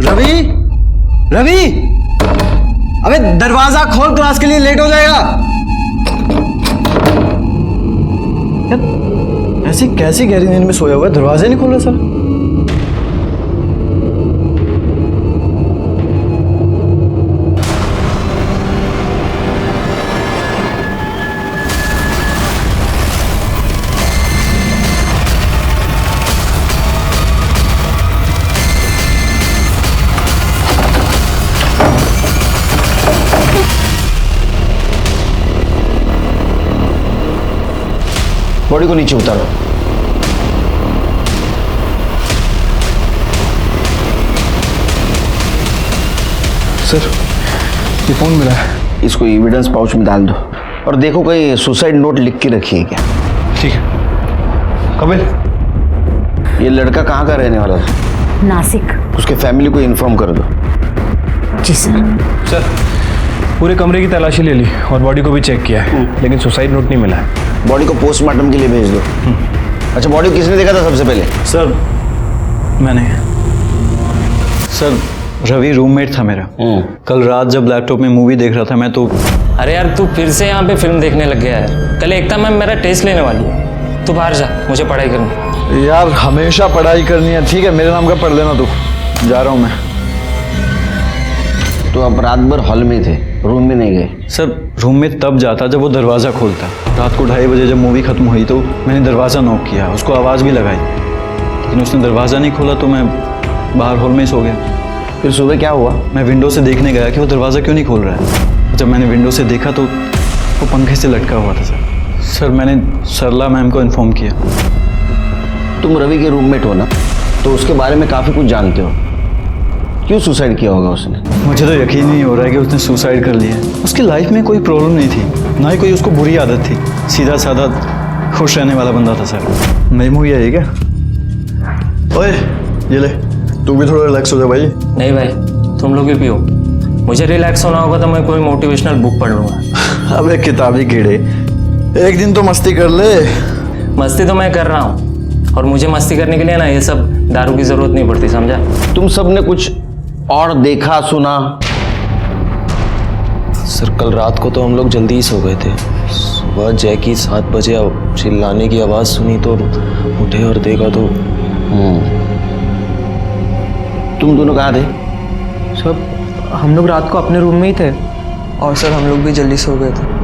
रवि, रवि, अबे दरवाजा खोल, क्लास के लिए लेट हो जाएगा। ऐसी कैसी गहरी नींद में सोया हुआ है, दरवाजे नहीं खोल रहा सर। बॉडी को नीचे उतारो। सर, ये फोन मिला है। इसको एविडेंस पाउच में डाल दो और देखो कहीं सुसाइड नोट लिख के रखी है क्या। ठीक है। कपिल, ये लड़का कहाँ का रहने वाला था? नासिक। उसके फैमिली को इन्फॉर्म कर दो। जी सर। सर, पूरे कमरे की तलाशी ले ली और बॉडी को भी चेक किया है, लेकिन सुसाइड नोट नहीं मिला है। बॉडी को पोस्टमार्टम के लिए भेज दो। अच्छा, बॉडी किसने देखा था सबसे पहले? सर मैंने। सर, रवि रूममेट था मेरा। कल रात जब लैपटॉप में मूवी देख रहा था मैं तो। अरे यार, तू फिर से यहाँ पे फिल्म देखने लग गया है। कल एकता मैम मेरा टेस्ट लेने वाली है, तू बाहर जा, मुझे पढ़ाई करनी। यार हमेशा पढ़ाई करनी है। ठीक है, मेरे नाम का पढ़ लेना तू। जा रहा हूँ मैं। तो आप रात भर हॉल में थे, रूम में नहीं गए? सर, रूम में तब जाता जब वो दरवाज़ा खोलता। रात को 2:30 बजे जब मूवी खत्म हुई तो मैंने दरवाज़ा नॉक किया, उसको आवाज़ भी लगाई, लेकिन उसने दरवाज़ा नहीं खोला तो मैं बाहर हॉल में ही सो गया। फिर सुबह क्या हुआ? मैं विंडो से देखने गया कि वो दरवाज़ा क्यों नहीं खोल रहा है। जब मैंने विंडो से देखा तो वो पंखे से लटका हुआ था। सर, मैंने सरला मैम को इन्फॉर्म किया। तुम रवि के रूममेट हो ना, तो उसके बारे में काफ़ी कुछ जानते हो। क्यों सुसाइड किया होगा उसने? मुझे तो यकीन नहीं हो रहा है कि उसने सुसाइड कर लिया। उसकी लाइफ में कोई प्रॉब्लम नहीं थी, ना ही कोई उसको बुरी आदत थी। सीधा साधा खुश रहने वाला बंदा था। सर, नई मूवी आई है क्या? ओए, ये ले, तू भी थोड़ा रिलैक्स हो जा भाई। नहीं भाई, तुम लोग भी पियो। मुझे रिलैक्स होना होगा तो मैं कोई मोटिवेशनल बुक पढ़ लूँगा। अबे किताबी कीड़े, एक दिन तो मस्ती कर ले। मस्ती तो मैं कर रहा हूँ, और मुझे मस्ती करने के लिए ना ये सब दारू की ज़रूरत नहीं पड़ती, समझा? तुम सब ने कुछ और देखा सुना? सर, कल रात को तो हम लोग जल्दी ही सो गए थे। सुबह जैकी 7 बजे चिल्लाने की आवाज़ सुनी तो उठे और देखा तो। तुम दोनों कहाँ थे? सर, हम लोग रात को अपने रूम में ही थे, और सर हम लोग भी जल्दी सो गए थे।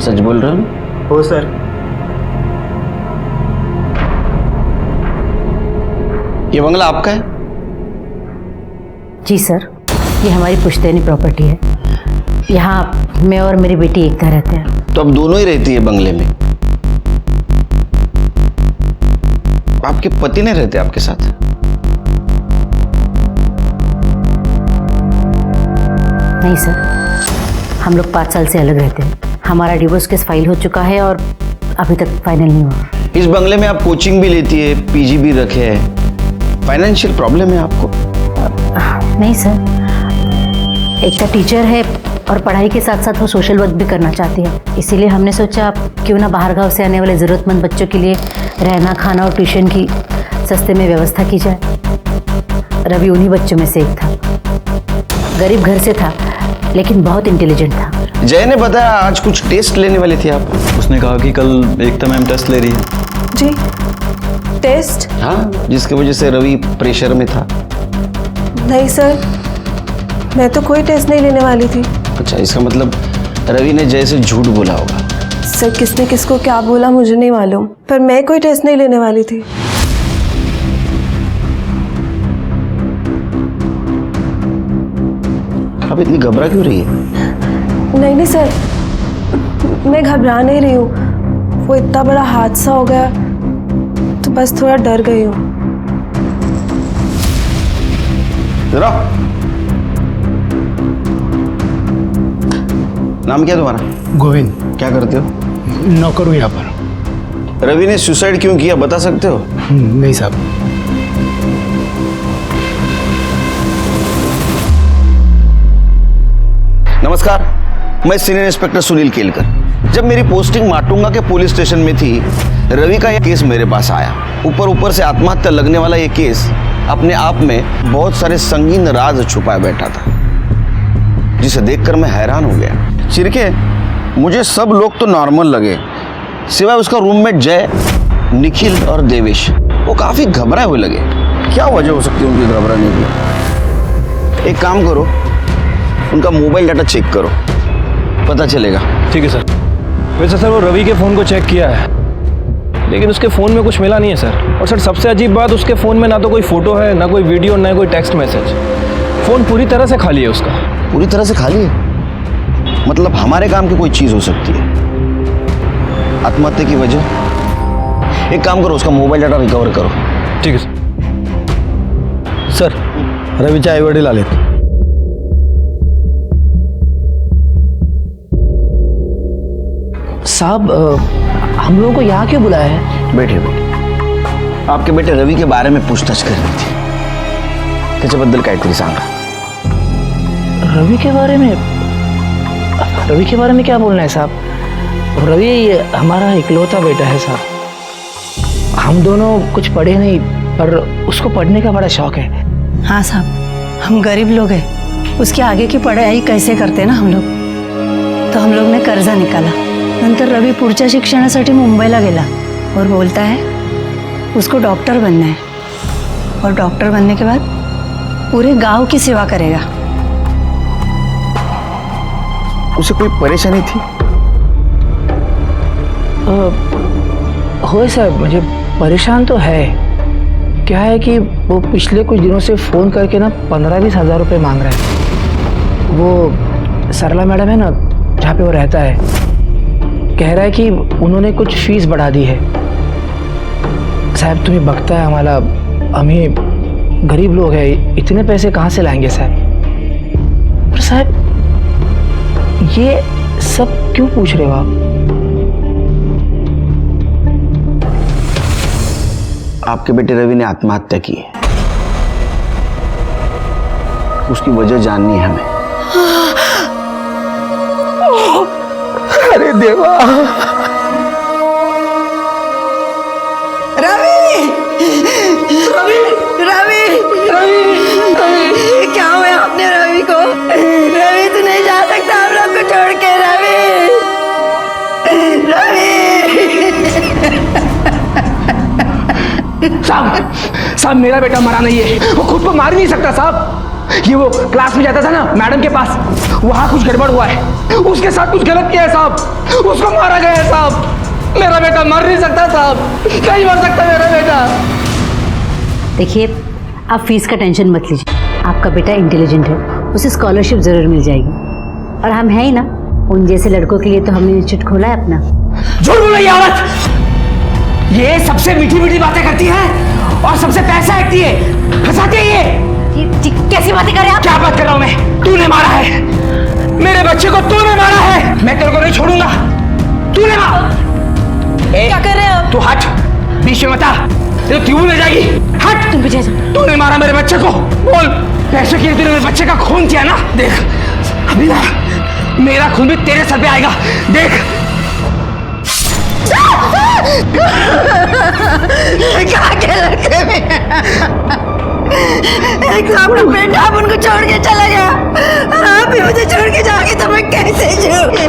सच बोल रहे हो? हो सर। ये बंगला आपका है? जी सर, ये हमारी पुश्तैनी प्रॉपर्टी है। यहाँ मैं और मेरी बेटी एकता रहते हैं। तो अब दोनों ही रहती है बंगले में? आपके पति नहीं रहते आपके साथ? नहीं सर, हम लोग 5 साल से अलग रहते हैं। हमारा डिवोर्स केस फाइल हो चुका है और अभी तक फाइनल नहीं हुआ। इस बंगले में आप कोचिंग भी लेती है, पीजी भी रखे है, फाइनेंशियल प्रॉब्लम है आपको? नहीं सर, एकता टीचर है और पढ़ाई के साथ साथ वो सोशल वर्क भी करना चाहती है। इसीलिए हमने सोचा क्यों ना बाहर गांव से आने वाले ज़रूरतमंद बच्चों के लिए रहना, खाना और ट्यूशन की सस्ते में व्यवस्था की जाए। रवि उन्हीं बच्चों में से एक था। गरीब घर से था लेकिन बहुत इंटेलिजेंट था। जय ने बताया आज कुछ टेस्ट लेने वाली थी आप? उसने कहा कि कल एकता मैम टेस्ट ले रही है। जी, टेस्ट? हाँ, जिसकी वजह से रवि प्रेशर में था। नहीं सर, मैं तो कोई टेस्ट नहीं लेने वाली थी। अच्छा, इसका मतलब रवि ने जय से झूठ बोला होगा। सर, किसने किसको क्या बोला मुझे नहीं मालूम, पर मैं कोई टेस्ट नहीं लेने वाली थी। आप इतनी घबरा क्यों रही है? नहीं सर, मैं घबरा नहीं रही हूँ। वो इतना बड़ा हादसा हो गया तो बस थोड़ा डर गई हूँ। जरा, नाम क्या तुम्हारा? गोविंद। क्या करते हो? नौकर हूँ यहाँ पर। रवि ने सुसाइड क्यों किया बता सकते हो? नहीं साहब। नमस्कार, मैं सीनियर इंस्पेक्टर सुनील केलकर। जब मेरी पोस्टिंग माटुंगा के पुलिस स्टेशन में थी, रवि का यह केस मेरे पास आया। ऊपर से आत्महत्या लगने वाला यह केस अपने आप में बहुत सारे संगीन राज छुपाए बैठा था, जिसे देखकर मैं हैरान हो गया। चिरके, मुझे सब लोग तो नॉर्मल लगे, सिवाय उसका रूममेट जय, निखिल और देवेश। वो काफी घबराए हुए लगे। क्या वजह हो सकती है उनकी घबराने की? एक काम करो, उनका मोबाइल डाटा चेक करो, पता चलेगा। ठीक है सर। वैसे सर वो रवि के फ़ोन को चेक किया है, लेकिन उसके फ़ोन में कुछ मिला नहीं है सर। और सर सबसे अजीब बात, उसके फ़ोन में ना तो कोई फ़ोटो है, ना कोई वीडियो, ना कोई टेक्स्ट मैसेज। फ़ोन पूरी तरह से खाली है उसका। पूरी तरह से खाली है? मतलब हमारे काम की कोई चीज़ हो सकती है। आत्महत्या की वजह? एक काम करो, उसका मोबाइल डाटा रिकवर करो। ठीक है सर। सर रवीचे आई वडील आलेत. साहब हम लोगों को यहाँ क्यों बुलाया है? बैठिए बैठिए। आपके बेटे रवि के बारे में पूछताछ करनी थी, त्याच्याबद्दल काहीतरी सांगा। रवि के बारे में? रवि के बारे में क्या बोलना है साहब? रवि हमारा इकलौता बेटा है साहब। हम दोनों कुछ पढ़े नहीं, पर उसको पढ़ने का बड़ा शौक है। हाँ साहब, हम गरीब लोग हैं, उसके आगे की पढ़ाई कैसे करते ना हम लोग, तो हम लोग ने कर्जा निकाला। नंतर रवि पुढच्या शिक्षणासाठी मुंबईला गेला और बोलता है उसको डॉक्टर बनना है, और डॉक्टर बनने के बाद पूरे गांव की सेवा करेगा। उसे कोई परेशानी थी? हो साहब, मुझे परेशान तो है। क्या है कि वो पिछले कुछ दिनों से फ़ोन करके ना 15-20 हज़ार रुपये मांग रहा है। वो सरला मैडम है ना, जहाँ पे वो रहता है, कह रहा है कि उन्होंने कुछ फीस बढ़ा दी है। साहब तुम्हें बकता है हमारा, हमें गरीब लोग हैं, इतने पैसे कहाँ से लाएंगे साहब? पर साहब ये सब क्यों पूछ रहे हो आप? आपके बेटे रवि ने आत्महत्या की है, उसकी वजह जाननी है हमें। अरे देवा! रवि! रवि! रवि! रवि! क्या हुआ अपने रवि को? रवि तू नहीं जा सकता हम लोग को छोड़ के। रवि! रवि! साहब मेरा बेटा मरा नहीं है, वो खुद को मार नहीं सकता साहब। ये वो क्लास में जाता था ना मैडम के पास, वहाँ कुछ गड़बड़ हुआ है, उसके साथ कुछ गलत किया है साहब, उसको मारा गया है साहब। मेरा बेटा मर नहीं सकता साहब, नहीं मर सकता मेरा बेटा। देखिए, आप फीस का टेंशन मत लीजिए, आपका बेटा इंटेलिजेंट है, उसे स्कॉलरशिप ज़रूर मिल जाएगी। और हम हैं ही ना, उन जैसे लड़कों के लिए तो हमने इंस्टीट्यूट खोला है अपना। झूठ बोल रही है औरत, ये सबसे मीठी मीठी बातें करती है और सबसे पैसा ऐंठती है, फंसाती है ये। कैसी बातें कर रहे हैं आप? क्या बात कर रहा हूं मैं? तूने मारा है मेरे बच्चे को, तूने मारा है, मैं तेरे को नहीं छोड़ूंगा। तूने मारा। क्या कर रहे हो? तू हट, बीच में मत आ, तेरे क्यों ले जाएगी। हट, तुम पीछे। तूने मारा मेरे बच्चे को, बोल कैसे किया तूने मेरे बच्चे का खून किया ना? देख अभी ना मेरा खून भी तेरे सर पे आएगा, देख। क्या के लड़के में एक तो अपना बेटा आप उनको छोड़ के चला गया, आप भी मुझे छोड़ के जाओगे तो मैं कैसे जीऊंगी?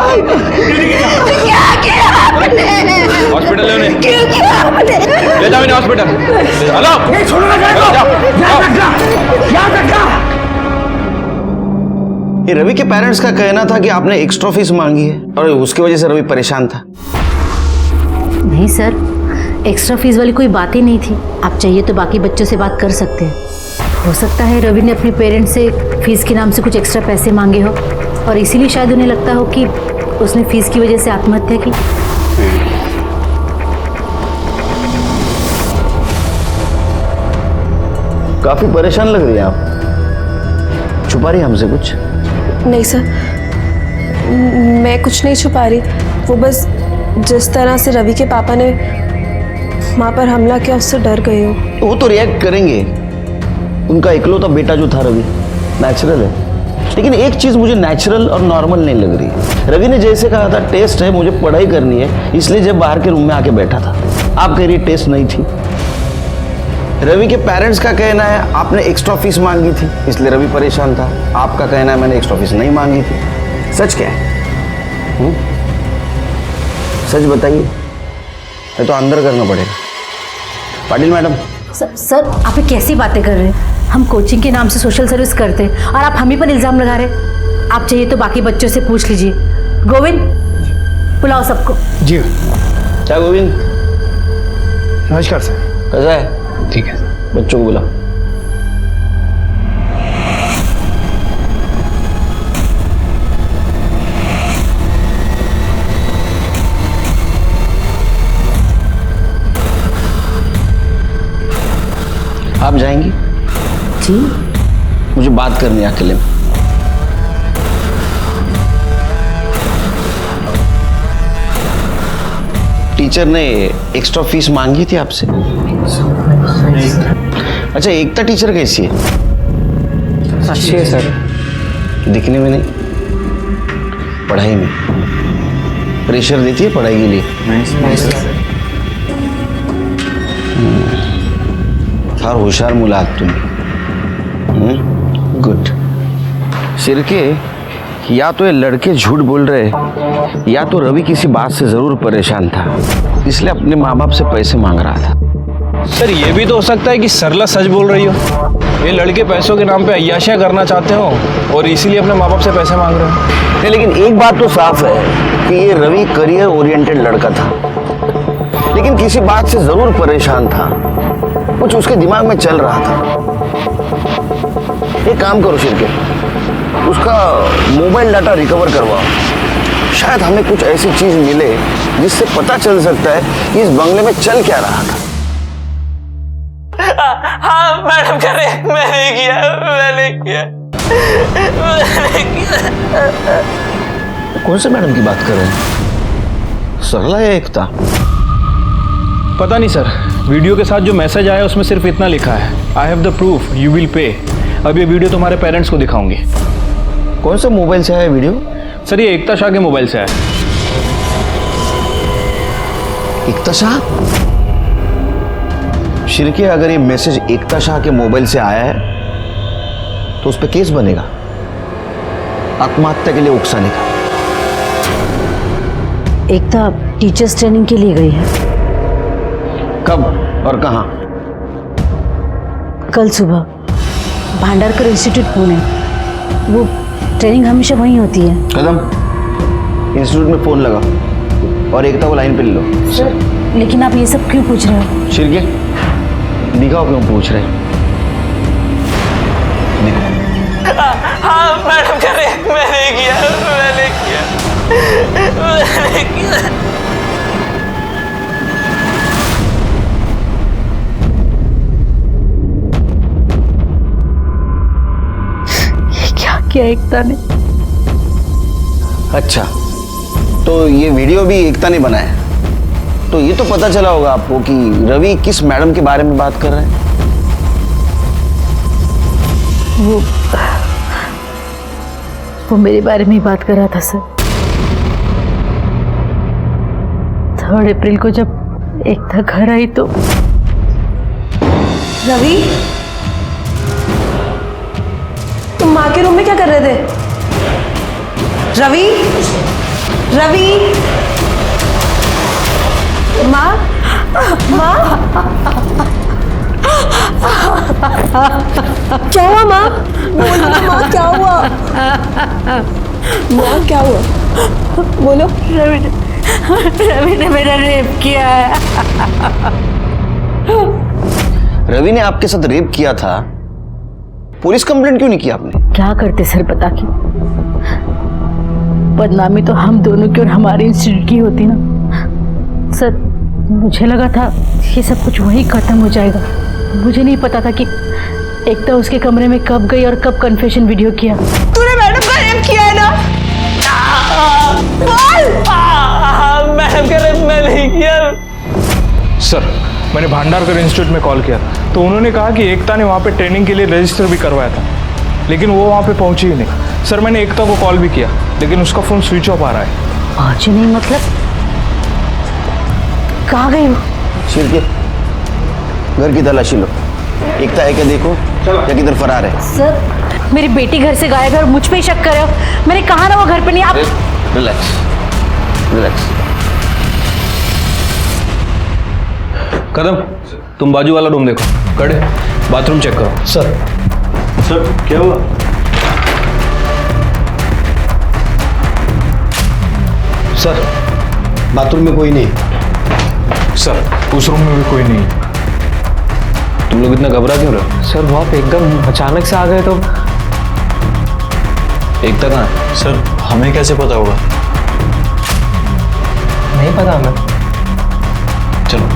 क्या किया आपने? हॉस्पिटल ले उन्हें, क्यों किया आपने? ले जाओ इन्हें हॉस्पिटल। हेलो, नहीं छोड़ूंगा तेरे को, याद रखना, याद रखना। ये रवि के पेरेंट्स का कहना था कि आपने एक्स्ट्रा फीस मांगी है और उसकी वजह से रवि परेशान था। नहीं सर, एक्स्ट्रा फीस वाली कोई बात ही नहीं थी। आप चाहिए तो बाकी बच्चों से बात कर सकते हैं। हो सकता है रवि ने अपने पेरेंट्स से फीस के नाम से कुछ एक्स्ट्रा पैसे मांगे हो, और इसीलिए शायद उन्हें लगता हो कि उसने फीस की वजह से आत्महत्या की। काफी परेशान लग रही है आप, छुपा रही है हमसे कुछ? नहीं सर, मैं कुछ नहीं छुपा रही। वो बस जिस तरह से रवि के पापा ने माँ पर हमला किया उससे डर गई हूँ। वो तो रिएक्ट करेंगे, उनका इकलौता बेटा जो था रवि, नेचुरल है। लेकिन एक चीज मुझे नेचुरल और नॉर्मल नहीं लग रही है। रवि ने जैसे कहा था टेस्ट है, मुझे पढ़ाई करनी है, इसलिए जब बाहर के रूम में आके बैठा था। आप कह रही टेस्ट नहीं थी। रवि के पेरेंट्स का कहना है आपने एक्स्ट्रा फीस मांगी थी, इसलिए रवि परेशान था। आपका कहना है मैंने एक्स्ट्रा फीस नहीं मांगी थी। सच क्या है? सच बताइए, नहीं तो अंदर करना पड़ेगा। पाटिल मैडम। सर आप ये कैसी बातें कर रहे हैं? हम कोचिंग के नाम से सोशल सर्विस करते हैं और आप हम ही पर इल्ज़ाम लगा रहे हैं। आप चाहिए तो बाकी बच्चों से पूछ लीजिए। गोविंद, बुलाओ सबको। जी क्या गोविंद? नमस्कार सर। कैसा है? ठीक है। बच्चों को बुला। आप जाएंगी? जी। मुझे बात करनी है अकेले में। टीचर ने एक्स्ट्रा फीस मांगी थी आपसे? अच्छा, एकता टीचर कैसी है? अच्छी है सर। दिखने में नहीं, पढ़ाई में प्रेशर देती है पढ़ाई के लिए? नहीं सर। फार होशियार मुला तुम। गुड। सिरके, या तो ये लड़के झूठ बोल रहे या तो रवि किसी बात से जरूर परेशान था, इसलिए अपने माँ बाप से पैसे मांग रहा था। सर ये भी तो हो सकता है कि सरला सच बोल रही हो। ये लड़के पैसों के नाम पे अय्याशियां करना चाहते हो और इसीलिए अपने माँ बाप से पैसे मांग रहे हो। नहीं, लेकिन एक बात तो साफ है कि ये रवि करियर ओरिएंटेड लड़का था, लेकिन किसी बात से जरूर परेशान था। कुछ उसके दिमाग में चल रहा था। एक काम करो शिरके, उसका मोबाइल डाटा रिकवर करवाओ। शायद हमें कुछ ऐसी चीज मिले जिससे पता चल सकता है कि इस बंगले में चल क्या रहा था। हाँ मैडम कह रहे मैंने किया। कौन से मैडम की बात कर रहे हैं? सरला या एकता? पता नहीं सर, वीडियो के साथ जो मैसेज आया उसमें सिर्फ इतना लिखा है, I have the proof, you will pay. अब ये वीडियो तुम्हारे पेरेंट्स को दिखाऊंगी। कौन से मोबाइल से आया वीडियो? सर ये एकता शाह के मोबाइल से आया। एकता शाह? शिरके, अगर ये मैसेज एकता शाह के मोबाइल से आया है तो उस पर केस बनेगा, आत्महत्या के लिए उकसाने का। एकता टीचर्स ट्रेनिंग के लिए गई है। कब और कहां? कल सुबह भांडारकर इंस्टीट्यूट पुणे। वो ट्रेनिंग हमेशा वहीं होती है। कदम, इंस्टीट्यूट में फोन लगा और एकता को लाइन पे ले लो। सर लेकिन आप ये सब क्यों पूछ रहे हो? शिरके, दिखाओ क्यों पूछ रहे। हाँ मैडम कह रहे मैंने किया। क्या एकता ने? अच्छा, तो ये वीडियो भी एकता ने बनाया। तो ये तो पता चला होगा आपको कि रवि किस मैडम के बारे में बात कर रहे हैं। वो मेरे बारे में ही बात कर रहा था सर। 3 अप्रैल को जब एकता घर आई तो। रवि, तुम माँ के रूम में क्या कर रहे थे? रवि, माँ, क्या हुआ माँ? बोलो ना माँ, क्या हुआ? माँ क्या हुआ? बोलो। रवि ने मेरा रेप किया है। रवि ने आपके साथ रेप किया था, पुलिस कंप्लेंट क्यों नहीं किया आपने? क्या करते सर बता के? बदनामी तो हम दोनों की और हमारे इंस्टीट्यूट की होती ना सर। मुझे लगा था ये सब कुछ वहीं खत्म हो जाएगा। मुझे नहीं पता था कि एकता उसके कमरे में कब गई और कब कन्फेशन वीडियो किया। तूने मैडम का रेप किया है ना? मैडम कह रहे मैं नहीं किया। सर मैंने भांडारकर इंस्टीट्यूट में कॉल किया था तो उन्होंने कहा कि एकता ने वहाँ पे ट्रेनिंग के लिए रजिस्टर भी करवाया था। लेकिन वो वहाँ पे पहुंची ही नहीं। सर मैंने एकता को कॉल भी किया लेकिन उसका फ़ोन स्विच ऑफ आ रहा है। आज नहीं मतलब कहाँ गई वो? सिर के घर की तलाशी लो, एकता है क्या देखो या किधर फरार है। सर मेरी बेटी घर से गायब है और मुझ पे ही शक कर रहे हो। मैंने कहा ना वो घर पे नहीं। आप रिलैक्स रिलैक्स। कदम तुम बाजू वाला रूम देखो, कड़े बाथरूम चेक करो। सर क्या हुआ? सर बाथरूम में कोई नहीं। सर उस रूम में भी कोई नहीं। तुम लोग इतना घबरा क्यों रहे हो? सर वो आप एकदम अचानक से आ गए तो। एकता कहाँ है? सर हमें कैसे पता होगा? नहीं पता हमें। चलो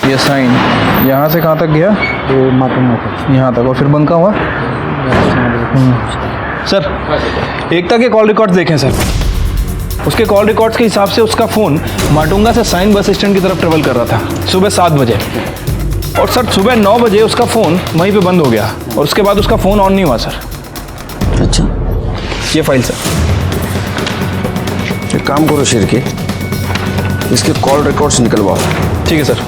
ये साइन यहाँ से कहाँ तक गया? ये मातूंगा यहाँ तक, और फिर बंका हुआ। सर एकता के कॉल रिकॉर्ड्स देखें सर। उसके कॉल रिकॉर्ड्स के हिसाब से उसका फ़ोन माटुंगा से साइन बस स्टैंड की तरफ ट्रेवल कर रहा था सुबह 7 बजे, और सर सुबह 9 बजे उसका फ़ोन वहीं पे बंद हो गया और उसके बाद उसका फ़ोन ऑन नहीं हुआ सर। अच्छा, ये फाइल सर। एक काम करो शेर के, इसके कॉल रिकॉर्ड्स निकलवाओ। ठीक है सर।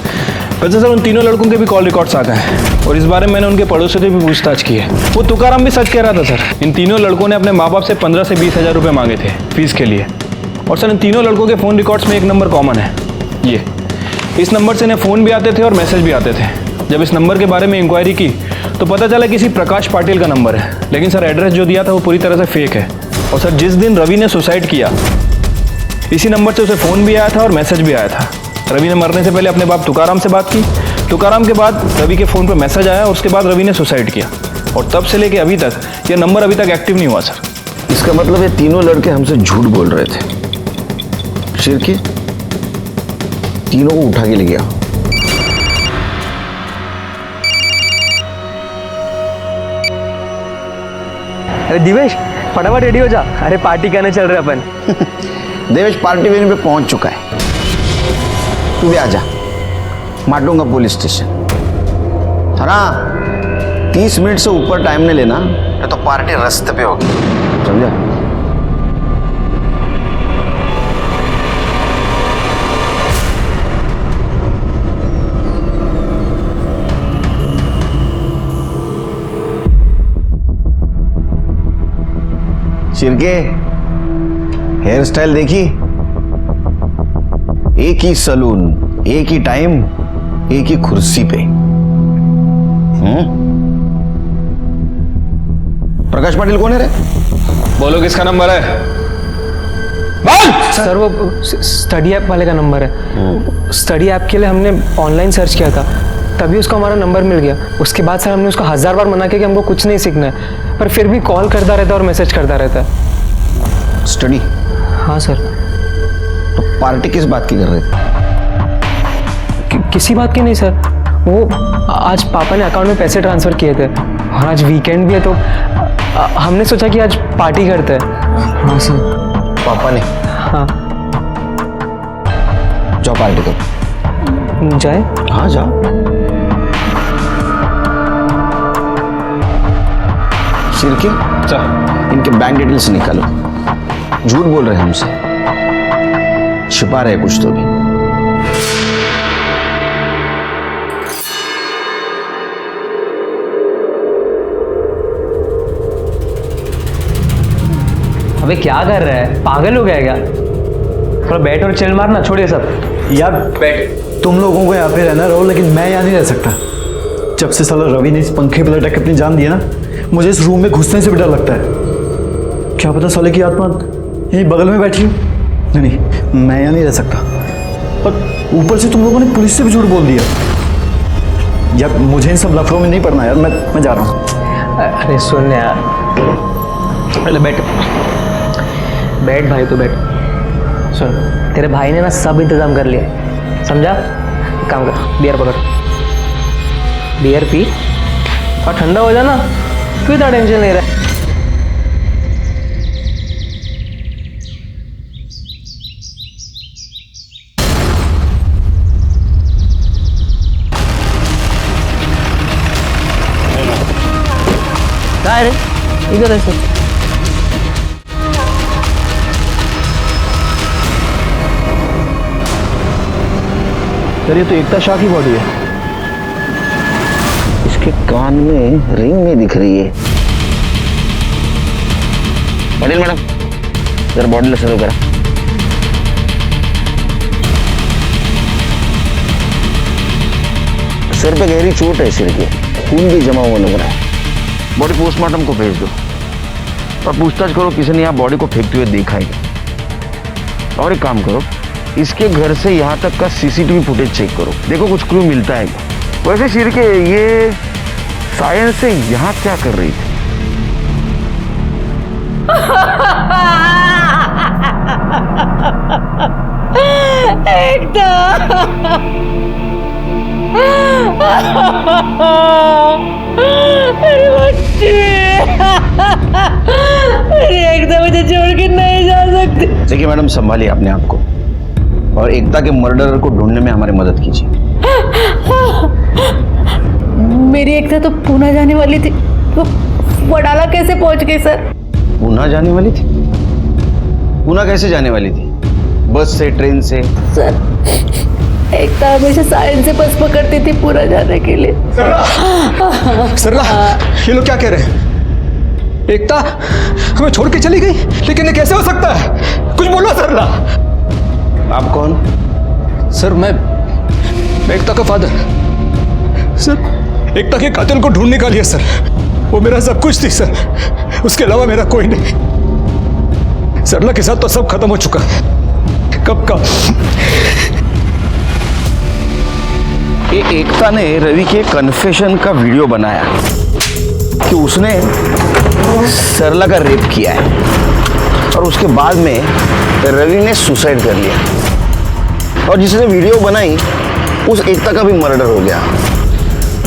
वैसे सर उन तीनों लड़कों के भी कॉल रिकॉर्ड्स आ गए हैं और इस बारे में मैंने उनके पड़ोसियों से भी पूछताछ की है। वो तुकाराम भी सच कह रहा था सर। इन तीनों लड़कों ने अपने माँ बाप से 15 से 20 हज़ार रुपये मांगे थे फीस के लिए। और सर इन तीनों लड़कों के फ़ोन रिकॉर्ड्स में एक नंबर कॉमन है, ये। इस नंबर से इन्हें फ़ोन भी आते थे और मैसेज भी आते थे। जब इस नंबर के बारे में इंक्वायरी की तो पता चला किसी प्रकाश पाटिल का नंबर है, लेकिन सर एड्रेस जो दिया था वो पूरी तरह से फेक है। और सर जिस दिन रवि ने सुसाइड किया इसी नंबर से उसे फ़ोन भी आया था और मैसेज भी आया था। रवि ने मरने से पहले अपने बाप तुकाराम से बात की, तुकाराम के बाद रवि के फ़ोन पर मैसेज आया और उसके बाद रवि ने सुसाइड किया, और तब से लेके अभी तक यह नंबर अभी तक एक्टिव नहीं हुआ सर। इसका मतलब ये तीनों लड़के हमसे झूठ बोल रहे थे। शेर के तीनों को उठा के ले गया। अरे दिवेश फटाफट रेडी हो जा, अरे पार्टी करने चल रहे अपन। देवेश पार्टी वेन्यू पे पहुंच चुका है, तू भी आ जा। Matunga police station. हाँ 30 मिनट से ऊपर टाइम नहीं लेना, नहीं तो पार्टी रास्ते पे होगी, समझा? शिरके हेयर स्टाइल देखी, एक ही सलून, एक ही टाइम, एक ही कुर्सी पे। प्रकाश पाटिल कौन है रे? बोलो किसका नंबर है? सर वो स्टडी ऐप वाले का नंबर है। स्टडी ऐप के लिए हमने ऑनलाइन सर्च किया था, तभी उसको हमारा नंबर मिल गया। उसके बाद सर हमने उसको 1000 बार मना किया कि हमको कुछ नहीं सीखना है, पर फिर भी कॉल करता रहता है और मैसेज करता रहता है। स्टडी? हाँ सर। तो पार्टी किस बात की कर रहे थे? किसी बात की नहीं सर, वो आज पापा ने अकाउंट में पैसे ट्रांसफ़र किए थे और आज वीकेंड भी है तो हमने सोचा कि आज पार्टी करते हैं। हाँ सर। पापा ने? हाँ। जाओ पार्टी करो। जाए? हाँ जाओ। शिरके इनके बैंक डिटेल्स निकालो। झूठ बोल रहे हैं हमसे, छिपा रहे कुछ तो भी। अबे क्या कर रहा है, पागल हो गया क्या? थोड़ा बैठ और चिल मारना, छोड़िए सब। यार बैठ। तुम लोगों को यहाँ पे रहना रहो, लेकिन मैं यहाँ नहीं रह सकता। जब से साला रवि ने इस पंखे पे लटक के अपनी जान दी ना, मुझे इस रूम में घुसने से भी डर लगता है। क्या पता साले की आत्मा यहीं बगल में बैठी हो। नहीं, मैं यहाँ नहीं रह सकता। और ऊपर से तुम लोगों ने पुलिस से भी झूठ बोल दिया। यार मुझे इन सब लफड़ों में नहीं पड़ना यार, मैं जा रहा हूँ। अरे सुन यार, पहले बैठ बैठ भाई, तो बैठ। सुन, तेरे भाई ने ना सब इंतजाम कर लिया, समझा? काम कर, बियर पकड़, बियर पी और ठंडा हो जाना। क्यों इतना टेंशन ले रहा है? इधर है सर। सर ये तो एकता शाह की बॉडी है। इसके कान में रिंग नहीं दिख रही है। पटेल मैडम जरा बॉडी शुरू करा। सिर पे गहरी चोट है, सिर के खून भी जमा हुआ लग रहा है। बॉडी पोस्टमार्टम को भेज दो और पूछताछ करो किसी ने यहाँ बॉडी को फेंकते हुए देखा है। और एक काम करो, इसके घर से यहाँ तक का सीसीटीवी फुटेज चेक करो, देखो कुछ क्लू मिलता है क्या। वैसे सिर के ये सायन से यहाँ क्या कर रही थी? अरे बच्चे, अरे एकदम मुझे छोड़ के नहीं जा सकते। देखिए मैडम, संभालिए अपने आप को और एकता के मर्डरर को ढूंढने में हमारी मदद कीजिए। मेरी एकता तो पूना जाने वाली थी, वो वडाला कैसे पहुंच गई सर? पूना जाने वाली थी? पूना कैसे जाने वाली थी? बस से, ट्रेन से? सर एकता हमेशा सायन से बस पकड़ती थी पूना जाने के लिए। सरला, ये लोग क्या कह रहे हैं? एकता हमें छोड़ के चली गई, लेकिन ये कैसे हो सकता है? कुछ बोलो सरला। आप कौन? सर मैं एकता का फादर। सर एकता के कातिल को ढूंढ निकालिए सर, वो मेरा सब कुछ थी सर, उसके अलावा मेरा कोई नहीं। सरला के साथ तो सब खत्म हो चुका है कब का। ये एकता ने रवि के कन्फेशन का वीडियो बनाया कि उसने सरला का रेप किया है और उसके बाद में रवि ने सुसाइड कर लिया और जिसने वीडियो बनाई उस एकता का भी मर्डर हो गया।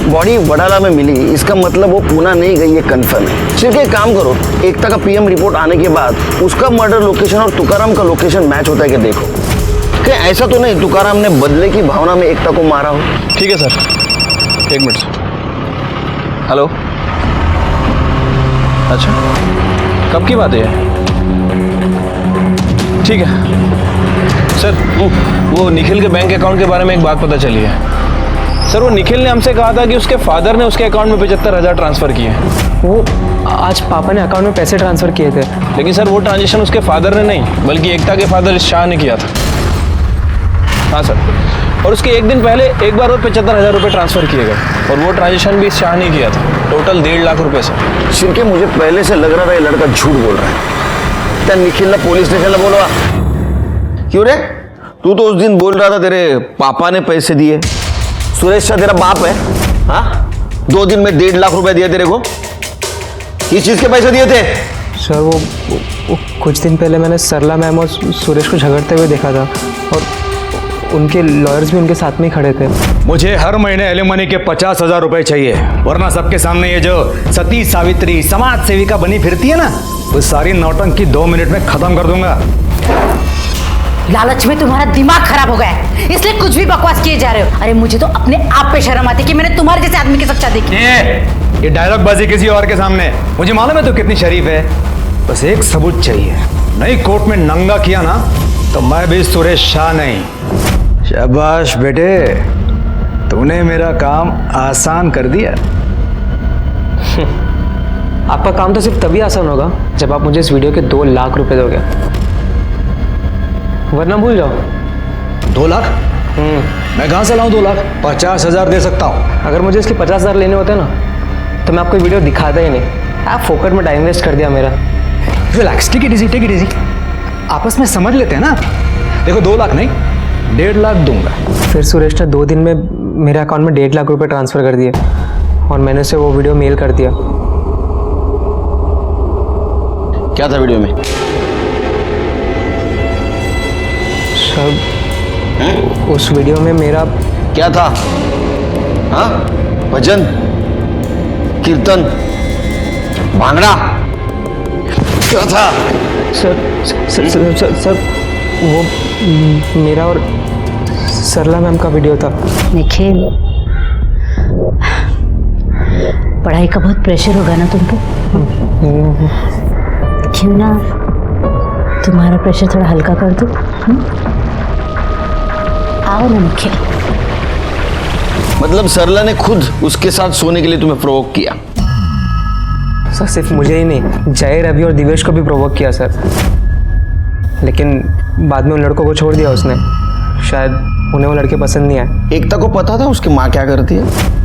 बॉडी वडाला में मिली, इसका मतलब वो पूना नहीं गई, ये कन्फर्म है। सिर्फ एक काम करो, एकता का पीएम रिपोर्ट आने के बाद उसका मर्डर लोकेशन और तुकाराम का लोकेशन मैच होता है क्या देखो। क्या ऐसा तो नहीं तुकाराम ने बदले की भावना में एकता को मारा हो? ठीक है सर, एक मिनट। हेलो, अच्छा कब की बात है? ठीक है सर, वो निखिल के बैंक अकाउंट के बारे में एक बात पता चली है सर। वो निखिल ने हमसे कहा था कि उसके फादर ने उसके अकाउंट में 75,000 ट्रांसफ़र किए। वो आज पापा ने अकाउंट में पैसे ट्रांसफ़र किए थे। लेकिन सर वो ट्रांजेक्शन उसके फादर ने नहीं बल्कि एकता के फादर शाह ने किया था। हाँ सर, और उसके एक दिन पहले एक बार और 75,000 रुपये ट्रांसफ़र किए गए और वो ट्रांजेक्शन भी शाह ने किया था। टोटल 1.5 लाख रुपये सर। सिर्फ मुझे पहले से लग रहा था ये लड़का झूठ बोल रहा है। क्या निखिल ने पुलिस स्टेशन में बोला? क्यों रे, तू तो उस दिन बोल रहा था तेरे पापा ने पैसे दिए। सुरेश शाह तेरा बाप है? हाँ, 2 दिन में 1.5 लाख रुपए दिए तेरे को। किस चीज के पैसे दिए थे? सर वो कुछ दिन पहले मैंने सरला मैम और सुरेश को झगड़ते हुए देखा था और उनके लॉयर्स भी उनके साथ में ही खड़े थे। मुझे हर महीने एलिमनी के 50,000 रुपए चाहिए, वरना सबके सामने ये जो सती सावित्री समाज सेविका बनी फिरती है ना, वो सारी नौटंकी 2 मिनट में खत्म कर दूंगा। लालच में तुम्हारा दिमाग खराब हो गया है, इसलिए कुछ भी बकवास किए जा रहे हो। अरे मुझे तो अपने आप पे शर्म आती कि मैंने तुम्हारे जैसे आदमी के साथ शादी की। ये डायलॉग बाजी किसी और के सामने। मुझे मालूम है तू कितनी शरीफ है, बस एक सबूत चाहिए। नहीं कोर्ट में नंगा किया ना तो मैं भी सुरेश शाह नहीं। शाबाश बेटे, तूने मेरा काम आसान कर दिया। आपका काम तो सिर्फ तभी आसान होगा जब आप मुझे इस वीडियो के 2 लाख रुपए दोगे, वरना भूल जाओ। 2 लाख? मैं कहाँ से लाऊं 2 लाख? 50,000 दे सकता हूँ। अगर मुझे इसके 50,000 लेने होते ना तो मैं आपको वीडियो दिखाता ही नहीं। आप फोकट में टाइम वेस्ट कर दिया मेरा। Relax, take it easy. आपस में समझ लेते हैं ना। देखो 2 लाख नहीं, 1.5 लाख दूंगा। फिर सुरेश ने 2 दिन में मेरे अकाउंट में 1.5 लाख रुपए ट्रांसफ़र कर दिए और मैंने उसे वो वीडियो मेल कर दिया। क्या था वीडियो में? सब उस वीडियो में मेरा क्या था? हाँ, भजन, कीर्तन, भांगड़ा, क्या था? सर वो मेरा और सरला मैम का वीडियो था। निखिल, पढ़ाई का बहुत प्रेशर होगा ना तुम पे? क्यों ना तुम्हारा प्रेशर थोड़ा हल्का कर दूं? आओ ना निखिल। मतलब सरला ने खुद उसके साथ सोने के लिए तुम्हें प्रोवोक किया? सर सिर्फ मुझे ही नहीं, जय, रवि और दिवेश को भी प्रोवोक किया सर। लेकिन बाद में उन लड़कों को छोड़ दिया उसने, शायद उन्हें वो लड़के पसंद नहीं आए। एकता को पता था उसकी माँ क्या करती है?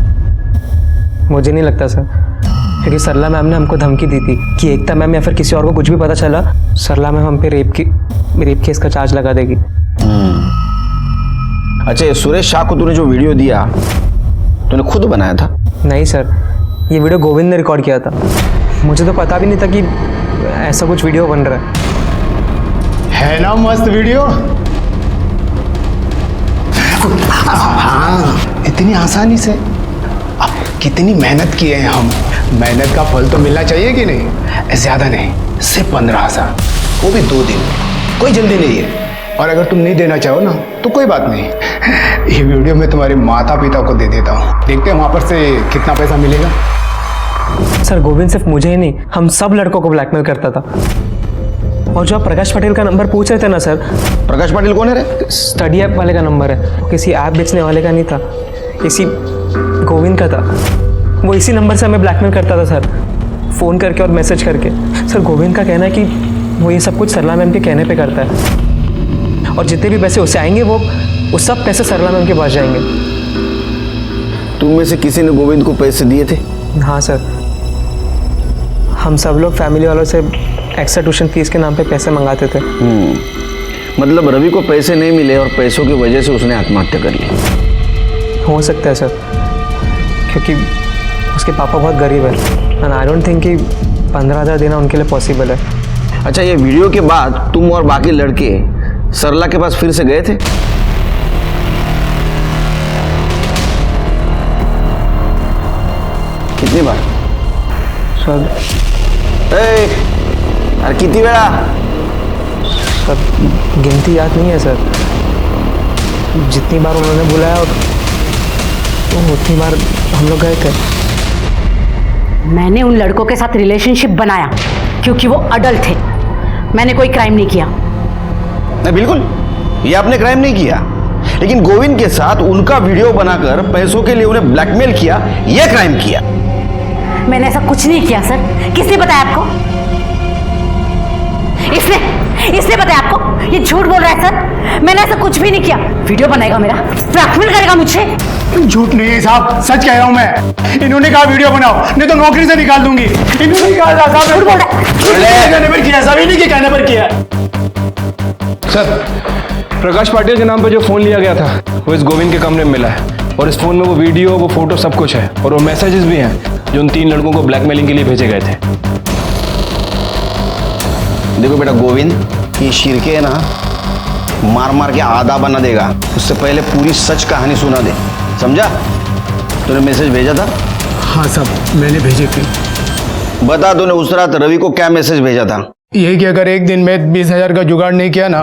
मुझे नहीं लगता सर, क्योंकि सरला मैम ने हमको धमकी दी थी कि एकता मैम या फिर किसी और को कुछ भी पता चला, सरला मैम हम पे रेप केस का चार्ज लगा देगी। अच्छा, ये सुरेश शाह को तूने जो वीडियो दिया तूने खुद बनाया था? नहीं सर, ये वीडियो गोविंद ने रिकॉर्ड किया था। मुझे तो पता भी नहीं था कि ऐसा कुछ वीडियो बन रहा है ना मस्त वीडियो? हाँ, इतनी आसानी से। अब कितनी मेहनत किए हैं हम, मेहनत का फल तो मिलना चाहिए कि नहीं? ज्यादा नहीं, सिर्फ 15,000, वो भी 2 दिन, कोई जल्दी नहीं है। और अगर तुम नहीं देना चाहो ना तो कोई बात नहीं, ये वीडियो मैं तुम्हारे माता पिता को दे देता हूँ, देखते हैं वहां पर से कितना पैसा मिलेगा। सर गोविंद सिर्फ मुझे ही नहीं, हम सब लड़कों को ब्लैकमेल करता था। और जो आप प्रकाश पटेल का नंबर पूछ रहे थे ना सर, प्रकाश पटेल कौन है रे? स्टडी ऐप वाले का नंबर है, वो किसी ऐप बेचने वाले का नहीं था, इसी गोविंद का था। वो इसी नंबर से हमें ब्लैकमेल करता था सर, फ़ोन करके और मैसेज करके। सर गोविंद का कहना है कि वो ये सब कुछ सरला मैम के कहने पे करता है, और जितने भी पैसे उससे आएंगे वो सब पैसे सरला मैम के पास जाएंगे। तुम में से किसी ने गोविंद को पैसे दिए थे? हाँ सर, हम सब लोग फैमिली वालों से एक्स्ट्रा ट्यूशन फीस के नाम पे पैसे मंगाते थे। मतलब रवि को पैसे नहीं मिले और पैसों की वजह से उसने आत्महत्या कर ली? हो सकता है सर, क्योंकि उसके पापा बहुत गरीब है, एंड आई डोंट थिंक कि 15,000 देना उनके लिए पॉसिबल है। अच्छा, ये वीडियो के बाद तुम और बाकी लड़के सरला के पास फिर से गए थे? कितनी बार? सर अरे कितनी बेड़ा? सर गिनती याद नहीं है सर, जितनी बार उन्होंने बुलाया तो उतनी बार हम लोग गए थे। मैंने उन लड़कों के साथ रिलेशनशिप बनाया क्योंकि वो अडल्ट थे, मैंने कोई क्राइम नहीं किया। नहीं, बिल्कुल, ये आपने क्राइम नहीं किया, लेकिन गोविंद के साथ उनका वीडियो बनाकर पैसों के लिए उन्हें ब्लैकमेल किया, यह क्राइम किया। मैंने ऐसा कुछ नहीं किया सर। किसने बताया आपको? इसने बताया आपको? ये झूठ बोल रहा है सर, मैंने ऐसा कुछ भी नहीं किया। वीडियो बनाएगा मेरा, ब्लैकमेल करेगा मुझे। झूठ नहीं है साहब, सच कह रहा हूं मैं। इन्होंने कहा वीडियो बनाओ, नहीं तो नौकरी से निकाल दूंगी। इन्होंने कहा साहब, झूठ बोल रहा है, कहने पर किया साहब, इन्हीं के कहने पर किया। सर प्रकाश पाटिल के नाम पर जो फ़ोन लिया गया था वो इस गोविंद के कमरे में मिला है, और इस फ़ोन में वो वीडियो, वो फोटो सब कुछ है, और वो मैसेजेस भी हैं जो उन 3 लड़कों को ब्लैकमेलिंग के लिए भेजे गए थे। देखो बेटा गोविंद, ये शिरके है ना, मार मार के आधा बना देगा, उससे पहले पूरी सच कहानी सुना दे, समझा? तूने मैसेज भेजा था? हाँ साहब, मैंने भेजे थे। बता, तूने उस रात रवि को क्या मैसेज भेजा था? यही कि अगर एक दिन में 20,000 का जुगाड़ नहीं किया ना,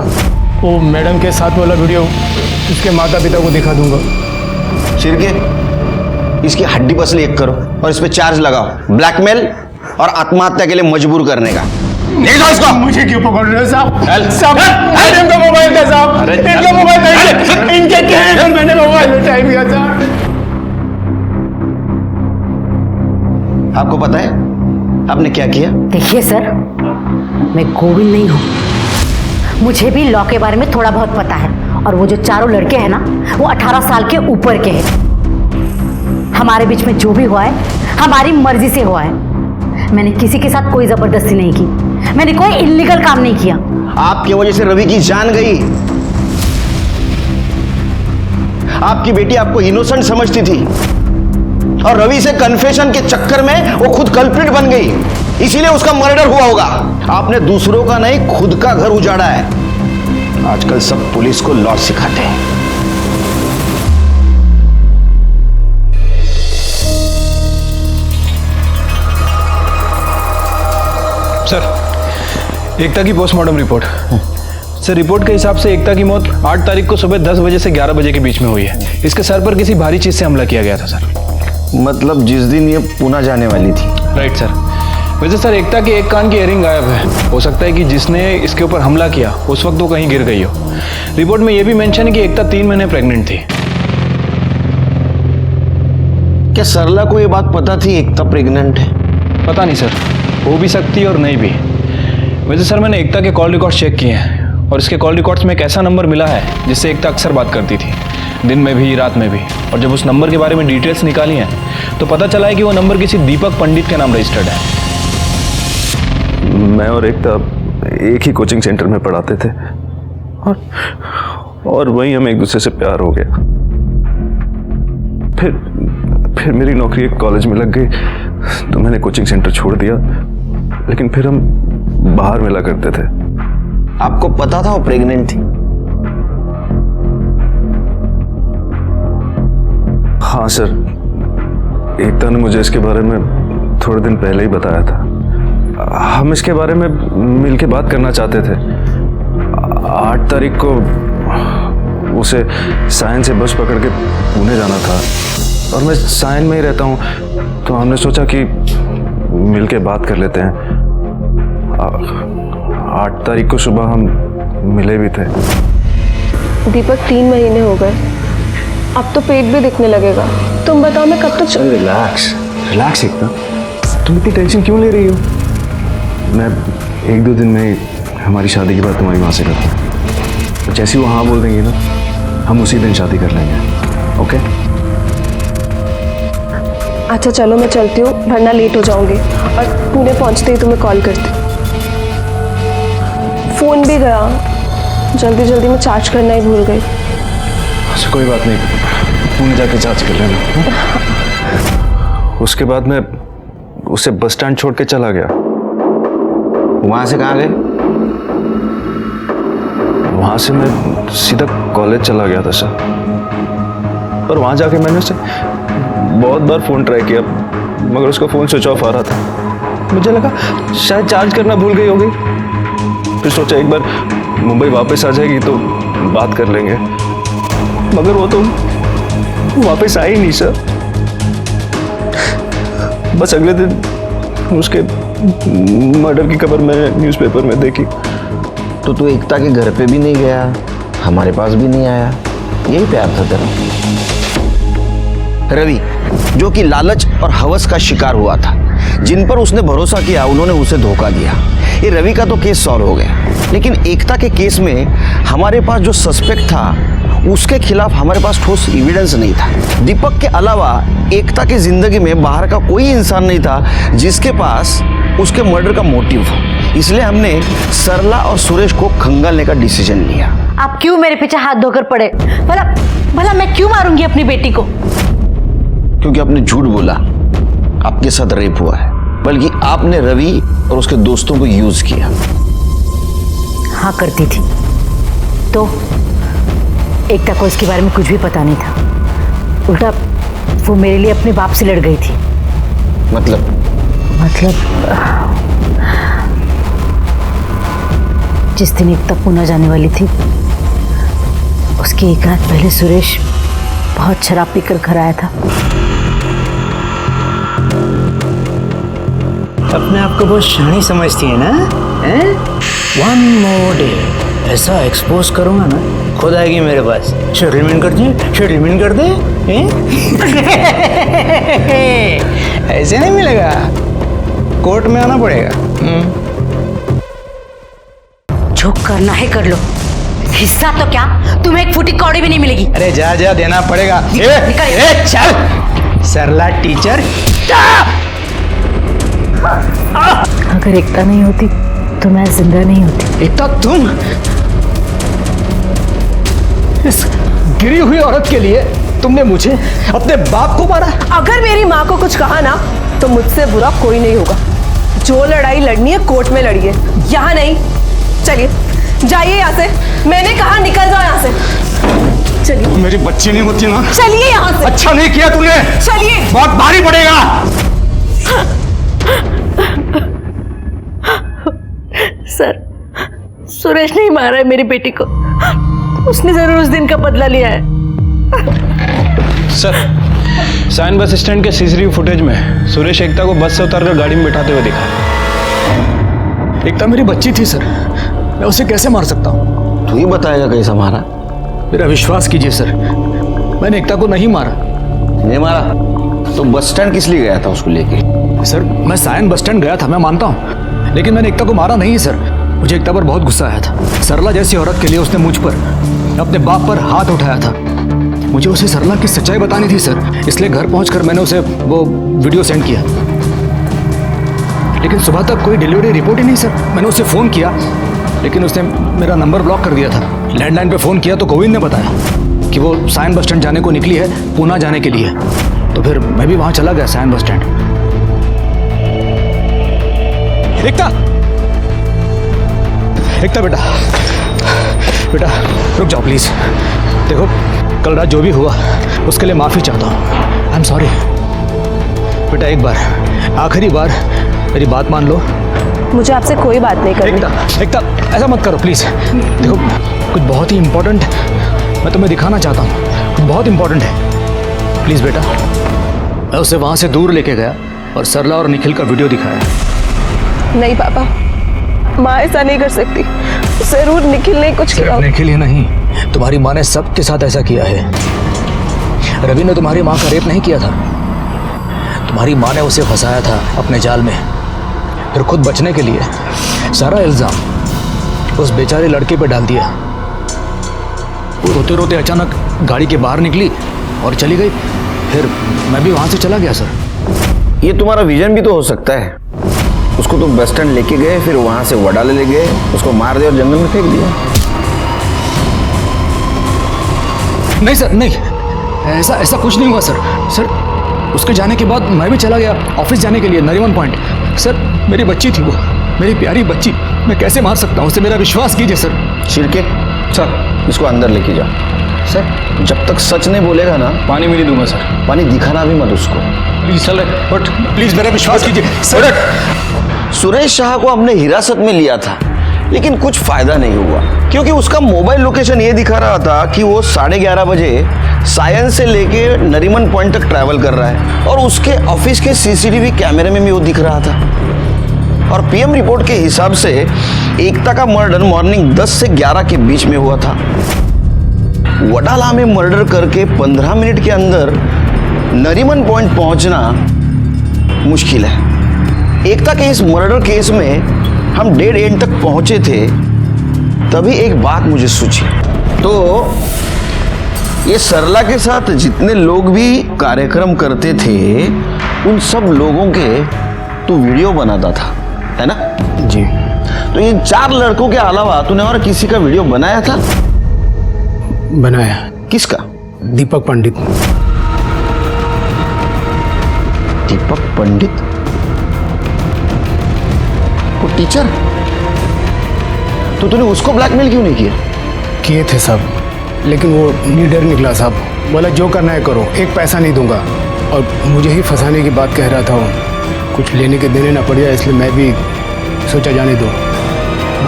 वो मैडम के साथ वाला वीडियो उसके माता पिता को दिखा दूंगा। शिरके, इसकी हड्डी पसली एक करो और इस पे चार्ज लगाओ, ब्लैकमेल और आत्महत्या के लिए मजबूर करने का। ले जाओ इसको। मुझे क्यों पकड़ रहे हो साहब? साहब, इनका मोबाइल था साहब, इनका मोबाइल था, इनके कहने पर मैंने मोबाइल उठाई दिया था। आपको पता है आपने क्या किया? देखिए सर, मैं गोविंद नहीं हूँ, मुझे भी लॉ के बारे में थोड़ा बहुत पता है, और वो जो चारों लड़के हैं ना, वो 18 साल के ऊपर के हैं। हमारे बीच में जो भी हुआ है हमारी मर्जी से हुआ है। मैंने किसी के साथ कोई जबरदस्ती नहीं की, मैंने कोई इल्लीगल काम नहीं किया। आपकी वजह से रवि की जान गई। आपकी बेटी आपको इनोसेंट समझती थी, और रवि से कन्फेशन के चक्कर में वो खुद कल्प्रिट बन गई, इसीलिए उसका मर्डर हुआ होगा। आपने दूसरों का नहीं, खुद का घर उजाड़ा है। आजकल सब पुलिस को लॉ सिखाते हैं। सर एकता की पोस्टमार्टम रिपोर्ट। सर रिपोर्ट के हिसाब से एकता की मौत 8 तारीख को सुबह 10 बजे से 11 बजे के बीच में हुई है। इसके सर पर किसी भारी चीज से हमला किया गया था सर। मतलब जिस दिन ये पुणे जाने वाली थी। Right sir. वैसे सर एकता के एक कान की इयरिंग गायब है। हो सकता है कि जिसने इसके ऊपर हमला किया उस वक्त वो कहीं गिर गई हो। रिपोर्ट में ये भी मेंशन है कि एकता 3 महीने प्रेग्नेंट थी। क्या सरला को ये बात पता थी एकता प्रेग्नेंट है? पता नहीं सर, हो भी सकती है और नहीं भी। वैसे सर मैंने एकता के कॉल रिकॉर्ड चेक किए हैं और इसके कॉल रिकॉर्ड्स में एक ऐसा नंबर मिला है जिससे एकता अक्सर बात करती थी, दिन में भी रात में भी। और जब उस नंबर के बारे में डिटेल्स निकाली हैं तो पता चला है कि वो नंबर किसी दीपक पंडित के नाम रजिस्टर्ड है। मैं और एकता एक ही कोचिंग सेंटर में पढ़ाते थे और वहीं हमें एक दूसरे से प्यार हो गया। फिर मेरी नौकरी एक कॉलेज में लग गई तो मैंने कोचिंग सेंटर छोड़ दिया, लेकिन फिर हम बाहर मिला करते थे। आपको पता था वो प्रेग्नेंट थी? हाँ सर, एकता ने मुझे इसके बारे में थोड़े दिन पहले ही बताया था। हम इसके बारे में मिल के बात करना चाहते थे। 8 तारीख को उसे सायन से बस पकड़ के पुणे जाना था और मैं सायन में ही रहता हूँ, तो हमने सोचा कि मिल के बात कर लेते हैं। 8 तारीख को सुबह हम मिले भी थे। दीपक 3 महीने हो गए, अब तो पेट भी दिखने लगेगा। तुम बताओ मैं कब तक रिलैक्स रिलैक्स एकता, तुम इतनी टेंशन क्यों ले रही हो? मैं 1-2 दिन में हमारी शादी की बात तुम्हारी माँ से करता हूँ। जैसे वो हाँ बोल देंगी ना, हम उसी दिन शादी कर लेंगे। ओके? अच्छा चलो मैं चलती हूँ, वरना लेट हो जाऊंगी और पुणे पहुँचते ही तुम्हें कॉल करती हूँ। फ़ोन भी गया, जल्दी जल्दी में चार्ज करना ही भूल गई। अच्छा कोई बात नहीं, पुणे जाके चार्ज कर लेना। उसके बाद मैं उसे बस स्टैंड छोड़ के चला गया। वहां से कहाँ गए? वहां से मैं सीधा कॉलेज चला गया था सर, और वहां जाके मैंने उसे बहुत बार फ़ोन ट्राई किया मगर उसका फ़ोन स्विच ऑफ आ रहा था। मुझे लगा शायद चार्ज करना भूल गई होगी। फिर सोचा एक बार मुंबई वापस आ जाएगी तो बात कर लेंगे, मगर वो तो वापस आई नहीं सर। बस अगले दिन उसके मर्डर की खबर मैंने न्यूज़पेपर में देखी। तो तू एकता के घर पे भी नहीं गया, हमारे पास भी नहीं आया, यही प्यार था तेरा? रवि, जो कि लालच और हवस का शिकार हुआ था, जिन पर उसने भरोसा किया उन्होंने उसे धोखा दिया। ये रवि का तो केस सॉल्व हो गया, लेकिन एकता के केस में हमारे पास जो सस्पेक्ट था उसके खिलाफ हमारे पास ठोस एविडेंस नहीं था। दीपक के अलावा एकता की जिंदगी में बाहर का कोई इंसान नहीं था जिसके पास उसके मर्डर का मोटिव हो। इसलिए हमने सरला और सुरेश को खंगालने का डिसीजन लिया। आप क्यों मेरे पीछे हाथ धोकर पड़े? भला भला मैं क्यों मारूंगी अपनी बेटी को? क्योंकि आपने झूठ बोला आपके साथ रेप हुआ है, बल्कि आपने रवि और उसके दोस्तों को यूज किया। हाँ करती थी, तो एकता को इसके बारे में कुछ भी पता नहीं था। उल्टा वो मेरे लिए अपने बाप से लड़ गई थी। मतलब जिस दिन एकता पुणे जाने वाली थी उसकी एक रात पहले सुरेश बहुत शराब पीकर घर आया था। अपने आप को बहुत शानी समझती है ना? वन मोर डे ऐसा एक्सपोज करूंगा ना, खुद आएगी मेरे पास। सेटलमेंट कर दे ऐसे नहीं मिलेगा, कोर्ट में आना पड़ेगा। जो करना है कर लो, हिस्सा तो क्या तुम्हें एक फूटी कौड़ी भी नहीं मिलेगी। अरे जा देना पड़ेगा। निकल। चल सरला टीचर। अगर एकता नहीं होती तो मैं जिंदा नहीं होती। एकता, तुम इस गिरी हुई औरत के लिए तुमने मुझे अपने बाप को मारा? अगर मेरी माँ को कुछ कहा ना तो मुझसे बुरा कोई नहीं होगा। जो लड़ाई लड़नी है कोर्ट में लड़िए, यहाँ नहीं। चलिए जाइए यहाँ से, मैंने कहा निकल जाओ यहाँ से। चलिए। मेरी बच्ची नहीं होती ना? चलिए यहाँ से। अच्छा नहीं किया तूने। चलिए। बहुत भारी पड़ेगा। सर, सुरेश नहीं मारा है मेरी बेटी को, उसने जरूर उस दिन का बदला लिया है। सर साइन बस स्टैंड के सीसीटीवी फुटेज में सुरेश एकता को बस से उतारकर गाड़ी में बिठाते हुए दिखा। एकता मेरी बच्ची थी सर, मैं उसे कैसे मार सकता हूँ? तू ही बताएगा कैसा मारा। मेरा विश्वास कीजिए सर, मैंने एकता को नहीं मारा। नहीं मारा तो बस स्टैंड किस लिए गया था उसको लेके? सर मैं सायन बस स्टैंड गया था, मैं मानता हूँ, लेकिन मैंने एकता को मारा नहीं सर। मुझे एकता पर बहुत गुस्सा आया था। सरला जैसी औरत के लिए उसने मुझ पर, अपने बाप पर हाथ उठाया था। मुझे उसे सरला की सच्चाई बतानी थी सर, इसलिए घर पहुंचकर मैंने उसे वो वीडियो सेंड किया। लेकिन सुबह तक कोई डिलीवरी रिपोर्ट ही नहीं सर। मैंने उसे फ़ोन किया, लेकिन उसने मेरा नंबर ब्लॉक कर दिया था। लैंडलाइन पे फ़ोन किया तो गोविंद ने बताया कि वो सायन बस स्टैंड जाने को निकली है, पूना जाने के लिए। तो फिर मैं भी वहाँ चला गया सायन बस स्टैंड। एकता, एकता बेटा, बेटा रुक जाओ प्लीज़। देखो कल रात जो भी हुआ उसके लिए माफ़ी चाहता हूँ। आई एम सॉरी बेटा, एक बार आखिरी बार मेरी बात मान लो। मुझे आपसे कोई बात नहीं करनी। एकता ऐसा मत करो प्लीज़। देखो कुछ बहुत ही इम्पोर्टेंट मैं तुम्हें दिखाना चाहता हूँ, कुछ बहुत इम्पोर्टेंट है। प्लीज़ बेटा। मैं उसे वहाँ से दूर लेके गया और सरला और निखिल का वीडियो दिखाया। नहीं पापा, माँ ऐसा नहीं कर सकती। जरूर निखिल ने कुछ किया। निखिल ही नहीं, तुम्हारी माँ ने सबके साथ ऐसा किया है। रवि ने तुम्हारी माँ का रेप नहीं किया था, तुम्हारी माँ ने उसे फंसाया था अपने जाल में, फिर खुद बचने के लिए सारा इल्ज़ाम उस बेचारे लड़के पे डाल दिया। वो रोते रोते अचानक गाड़ी के बाहर निकली और चली गई। फिर मैं भी वहाँ से चला गया सर। ये तुम्हारा विजन भी तो हो सकता है। उसको तुम बस स्टैंड लेके गए, फिर वहां से वडाले ले गए, उसको मार दिया और जंगल में फेंक दिया। नहीं सर, नहीं, ऐसा कुछ नहीं हुआ सर। सर उसके जाने के बाद मैं भी चला गया ऑफिस जाने के लिए नरीमन पॉइंट। सर मेरी बच्ची थी वो, मेरी प्यारी बच्ची, मैं कैसे मार सकता हूँ उसे? मेरा विश्वास कीजिए सर। शिरके सर, इसको अंदर लेके जाओ। सर जब तक सच नहीं बोलेगा ना, पानी भी नहीं दूंगा सर। पानी दिखाना भी मत उसको। प्लीज चले, बट प्लीज मेरा विश्वास कीजिए सर। सुरेश शाह को हमने हिरासत में लिया था, लेकिन कुछ फायदा नहीं हुआ, क्योंकि उसका मोबाइल लोकेशन ये दिखा रहा था कि वो 11:30 बजे सायन से लेके नरीमन पॉइंट तक ट्रैवल कर रहा है, और उसके ऑफिस के सीसीटीवी कैमरे में भी वो दिख रहा था। और पीएम रिपोर्ट के हिसाब से एकता का मर्डर मॉर्निंग 10 से 11 के बीच में हुआ था। वडाला में मर्डर करके 15 मिनट के अंदर नरीमन पॉइंट पहुंचना मुश्किल है। एकता के इस मर्डर केस में हम डेड एंड तक पहुंचे थे, तभी एक बात मुझे सूझी। तो ये सरला के साथ जितने लोग भी कार्यक्रम करते थे, उन सब लोगों के तू वीडियो बनाता था, है ना? जी। तो इन 4 लड़कों के अलावा तूने और किसी का वीडियो बनाया था? बनाया। किसका? दीपक पंडित। दीपक पंडित? वो टीचर? तो तूने उसको ब्लैकमेल क्यों नहीं किया? किए थे सब, लेकिन वो लीडर निकला साहब, बोला जो करना है करो, एक पैसा नहीं दूंगा, और मुझे ही फंसाने की बात कह रहा था वो। कुछ लेने के देने ना पड़ जाए, इसलिए मैं भी सोचा जाने दो।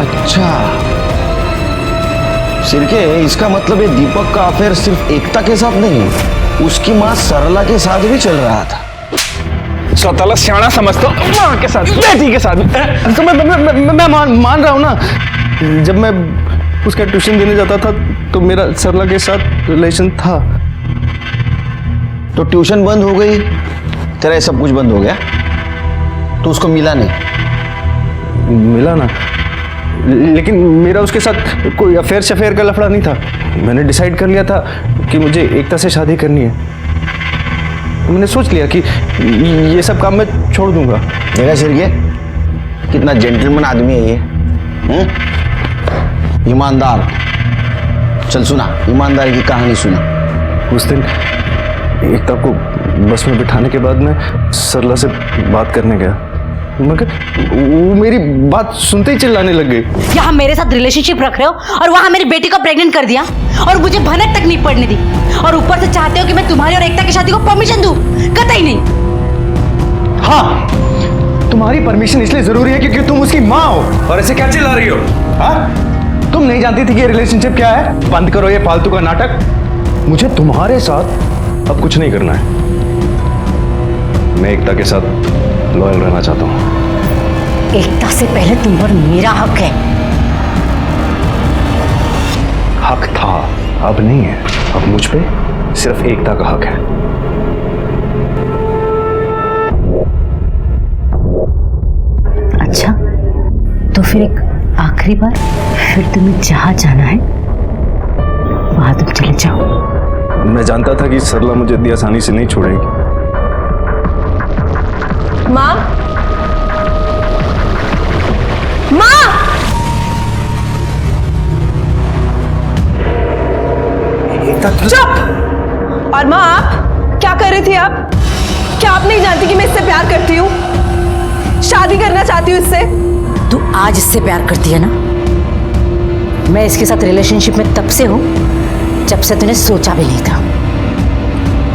अच्छा सिरके, इसका मतलब ये दीपक का अफेयर सिर्फ एकता के साथ नहीं, उसकी माँ सरला के साथ भी चल रहा था। सौताला सियाना समझता हूँ माँ के साथ, बेटी के साथ। तो मैं मान रहा हूँ ना। जब मैं उसका ट्यूशन देने जाता था तो मेरा सरला के साथ रिलेशन था। तो ट्यूशन बंद हो गई, तेरा ये सब कुछ बंद हो गया, तो उसको मिला नहीं? मिला ना, लेकिन मेरा उसके साथ कोई अफेयर शफेयर का लफड़ा नहीं था। मैंने डिसाइड कर लिया था कि मुझे एकता से शादी करनी है। मैंने सोच लिया कि ये सब काम मैं छोड़ दूंगा। देखा सिरके, कितना जेंटलमैन आदमी है ये, ईमानदार। चल सुना, ईमानदारी की कहानी सुना। उस दिन एकता को बस में बिठाने के बाद मैं सरला से बात करने गया, मगर वो मेरी बात सुनते ही चिल्लाने लग गई। यहाँ मेरे साथ रिलेशनशिप रख रहे हो और वहाँ मेरी बेटी को प्रेग्नेंट कर दिया और मुझे भनक तक नहीं पड़ने दी, और ऊपर से चाहते हो कि मैं तुम्हारी और एकता की शादी को परमिशन दूं? कतई नहीं। हाँ, तुम्हारी परमिशन इसलिए जरूरी है क्योंकि तुम उसकी माँ हो। और ऐसे क्या चिल्ला रही हो? हाँ, तुम नहीं जानती थी कि ये रिलेशनशिप क्या है? बंद करो ये फालतू का नाटक। मुझे तुम्हारे साथ अब कुछ नहीं करना है। मैं एकता के साथ लॉयल रहना चाहता हूँ। एकता से पहले तुम पर मेरा हक है। हक था, अब नहीं है। अब मुझ पे सिर्फ एकता का हक है। अच्छा, तो फिर एक आखिरी बार, फिर तुम्हें जहां जाना है वहां तुम चले जाओ। मैं जानता था कि सरला मुझे इतनी आसानी से नहीं छोड़ेगी। माँ, माँ, चुप। और माँ, आप क्या कर रही थी? आप क्या आप नहीं जानती कि मैं इससे प्यार करती हूँ, शादी करना चाहती हूँ इससे? तू आज इससे प्यार करती है ना? मैं इसके साथ रिलेशनशिप में तब से हूं जब से तूने सोचा भी नहीं था।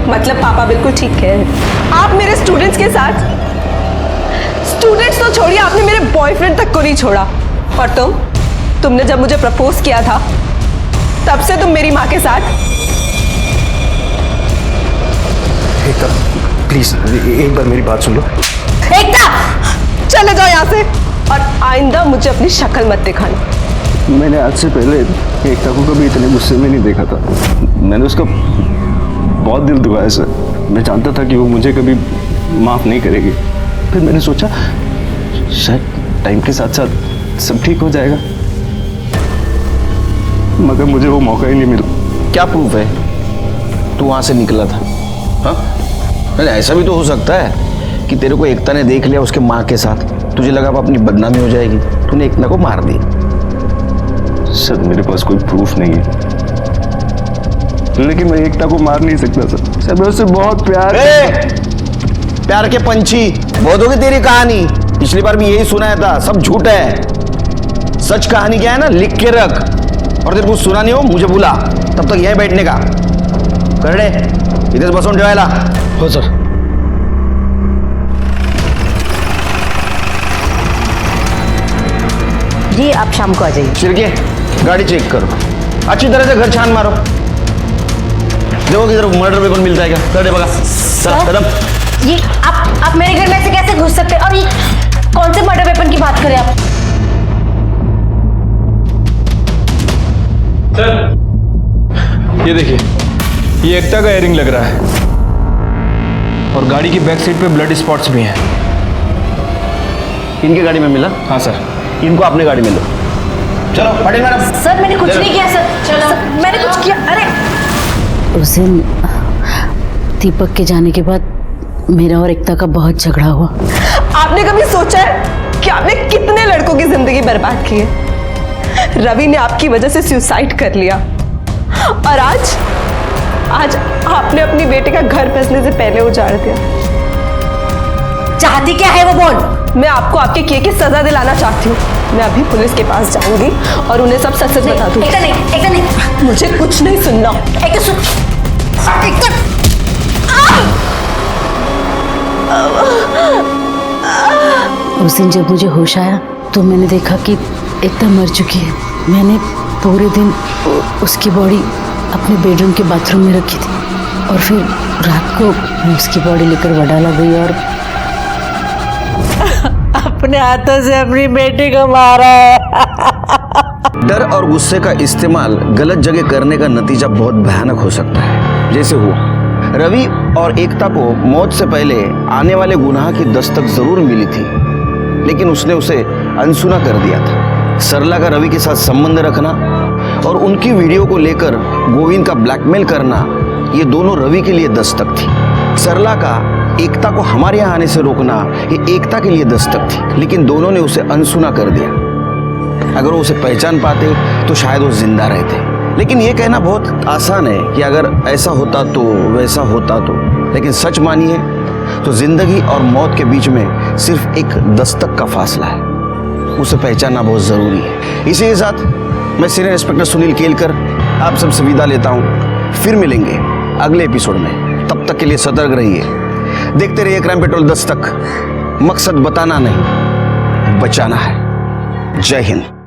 मतलब पापा बिल्कुल ठीक है। आप मेरे स्टूडेंट्स के साथ, स्टूडेंट्स तो छोड़िए, आपने मेरे बॉयफ्रेंड तक को नहीं छोड़ा। और तुमने जब मुझे प्रपोज किया था तब से तुम मेरी माँ के साथ। एकता प्लीज एक बार मेरी बात सुन लो। एकता, चले जाओ यहाँ से और आइंदा मुझे अपनी शक्ल मत दिखाना। मैंने आज से पहले एकता को कभी इतने गुस्से में नहीं देखा था। मैंने उसका बहुत दिल दुखाया सर। मैं जानता था कि वो मुझे कभी माफ़ नहीं करेगी। फिर मैंने सोचा शायद टाइम के साथ साथ सब ठीक हो जाएगा, मगर मुझे वो मौका ही नहीं मिला। क्या प्रूफ है तू वहां से निकला था? हाँ, नहीं, ऐसा भी तो हो सकता है कि तेरे को एकता ने देख लिया उसके माँ के साथ, तुझे लगा अब अपनी बदनामी हो जाएगी, तूने एकता को मार दी। सर मेरे पास कोई प्रूफ नहीं है, लेकिन मैं एकता को मार नहीं सकता सर। सर मैं उससे बहुत प्यार के पंछी, बहुत होगी तेरी कहानी। पिछली बार भी यही सुनाया था, सब झूठ है। सच कहानी क्या है ना, लिख के रख, और तेरे को सुना नहीं हो मुझे बुला, तब तक यहीं बैठने का कर रे। इधर बसून ठेवायला हो सर। जी आप शाम को आ जाइए। शिरके, गाड़ी चेक करो, अच्छी तरह से घर छान मारो, देखो किधर मर्डर वेपन मिलता है क्या। कर दे बगा, चल कदम। ये आप मेरे घर में ऐसे कैसे घुस सकते हैं? और ये कौन से मर्डर वेपन की बात करें आप? सर ये देखिए, ये एकता का इयरिंग लग रहा है और गाड़ी की बैक सीट पे ब्लड स्पॉट्स भी हैं। इनकी गाड़ी में मिला? हाँ सर। इनको अपने गाड़ी में लो। चलो पटेल मैडम। सर मैंने कुछ नहीं किया सर। चलो मैंने कुछ किया? अरे उस दिन दीपक के जाने के बाद मेरा और एकता का बहुत झगड़ा हुआ। आपने कभी सोचा है कि आपने कितने लड़कों की जिंदगी बर्बाद की है? रवि ने आपकी वजह से सुसाइड कर लिया और आज आपने अपनी बेटी का घर बसने से पहले उजाड़ दिया। चाहती क्या है वो बोल। मैं आपको आपके किए की सजा दिलाना चाहती हूँ। मैं अभी पुलिस के पास जाऊंगी और उन्हें सब सच बता दूंगी। एकता नहीं, मुझे कुछ नहीं सुनना। एकता सुन। उस दिन जब मुझे होश आया तो मैंने देखा कि एकता मर चुकी है। मैंने पूरे दिन उसकी बॉडी अपने बेडरूम के बाथरूम में रखी थी और फिर रात को मैं उसकी बॉडी लेकर वडाला गई और अपने हाथों से अपनी बेटी को मारा है। डर और गुस्से का इस्तेमाल गलत जगह करने का नतीजा बहुत भयानक हो सकता है। जैसे हुआ रवि और एकता को मौत से पहले आने वाले गुनाह की दस्तक जरूर मिली थी, लेकिन उसने उसे अनसुना कर दिया था। सरला का रवि के साथ संबंध रखना और उनकी वीडियो को लेकर गोविंद का ब्लैकमेल करना, ये दोनों रवि के लिए दस्तक थी। सरला का एकता को हमारे यहाँ आने से रोकना, ये एकता के लिए दस्तक थी, लेकिन दोनों ने उसे अनसुना कर दिया। अगर वो उसे पहचान पाते तो शायद वो जिंदा रहते। लेकिन ये कहना बहुत आसान है कि अगर ऐसा होता तो, वैसा होता तो, लेकिन सच मानिए तो जिंदगी और मौत के बीच में सिर्फ एक दस्तक का फासला है। उसे पहचानना बहुत जरूरी है। इसी के साथ मैं सीनियर इंस्पेक्टर सुनील केलकर आप सबसे विदा लेता हूँ। फिर मिलेंगे अगले एपिसोड में, तब तक के लिए सतर्क रहिए। देखते रहिए क्राइम पेट्रोल दस्तक। मकसद बताना नहीं, बचाना है। जय हिंद।